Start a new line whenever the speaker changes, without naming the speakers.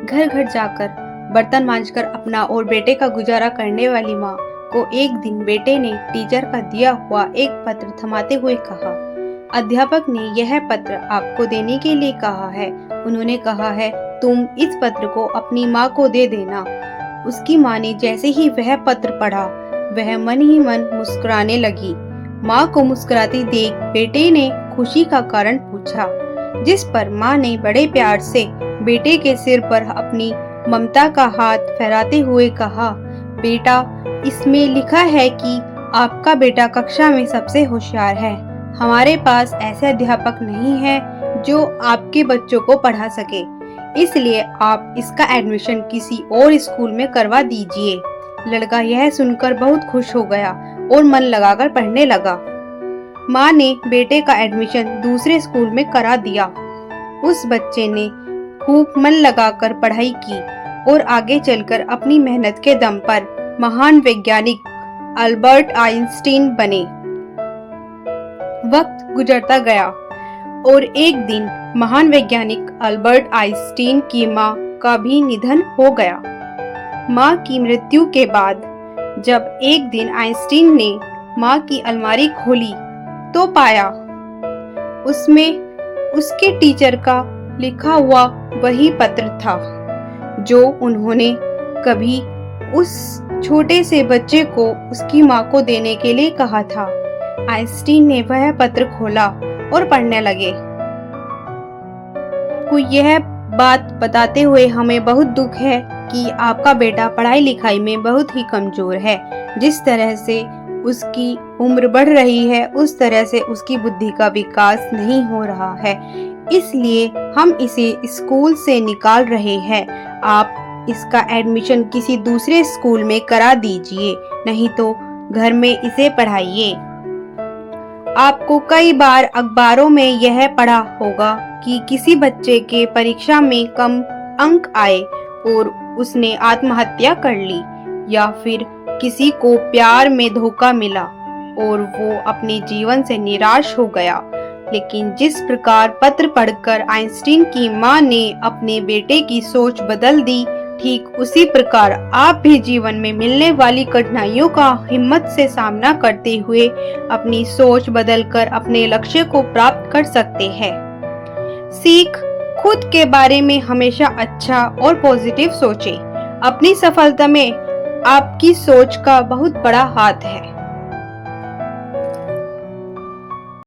घर घर जाकर बर्तन मांजकर अपना और बेटे का गुजारा करने वाली माँ को एक दिन बेटे ने टीचर का दिया हुआ एक पत्र थमाते हुए कहा, अध्यापक ने यह पत्र आपको देने के लिए कहा है। उन्होंने कहा है तुम इस पत्र को अपनी माँ को दे देना। उसकी माँ ने जैसे ही वह पत्र पढ़ा वह मन ही मन मुस्कुराने लगी। माँ को मुस्कुराती देख बेटे ने खुशी का कारण पूछा, जिस पर माँ ने बड़े प्यार से बेटे के सिर पर अपनी ममता का हाथ फहराते हुए कहा, बेटा इसमें लिखा है कि आपका बेटा कक्षा में सबसे होशियार है। हमारे पास ऐसे अध्यापक नहीं है जो आपके बच्चों को पढ़ा सके, इसलिए आप इसका एडमिशन किसी और स्कूल में करवा दीजिए। लड़का यह सुनकर बहुत खुश हो गया और मन लगाकर पढ़ने लगा। माँ ने बेटे का एडमिशन दूसरे स्कूल में करा दिया। उस बच्चे ने खूब मन लगाकर पढ़ाई की और आगे चलकर अपनी मेहनत के दम पर महान वैज्ञानिक अल्बर्ट आइंस्टीन बने। वक्त गुजरता गया और एक दिन महान वैज्ञानिक अल्बर्ट आइंस्टीन की माँ का भी निधन हो गया। माँ की मृत्यु के बाद जब एक दिन आइंस्टीन ने माँ की अलमारी खोली तो पाया उसमें उसके टीचर का लिखा हुआ वही पत्र था जो उन्होंने कभी उस छोटे से बच्चे को उसकी माँ को देने के लिए कहा था। आइंस्टीन ने वह पत्र खोला और पढ़ने लगे। को यह बात बताते हुए हमें बहुत दुख है कि आपका बेटा पढ़ाई लिखाई में बहुत ही कमजोर है। जिस तरह से उसकी उम्र बढ़ रही है उस तरह से उसकी बुद्धि का विकास नहीं हो रहा है, इसलिए हम इसे स्कूल से निकाल रहे हैं। आप इसका एडमिशन किसी दूसरे स्कूल में करा दीजिए, नहीं तो घर में इसे पढ़ाइए। आपको कई बार अखबारों में यह पढ़ा होगा कि किसी बच्चे के परीक्षा में कम अंक आए और उसने आत्महत्या कर ली, या फिर किसी को प्यार में धोखा मिला और वो अपने जीवन से निराश हो गया। लेकिन जिस प्रकार पत्र पढ़कर आइंस्टीन की माँ ने अपने बेटे की सोच बदल दी, ठीक उसी प्रकार आप भी जीवन में मिलने वाली कठिनाइयों का हिम्मत से सामना करते हुए अपनी सोच बदलकर अपने लक्ष्य को प्राप्त कर सकते हैं। सीख, खुद के बारे में हमेशा अच्छा और पॉजिटिव सोचें। अपनी सफलता में आपकी सोच का बहुत बड़ा हाथ है।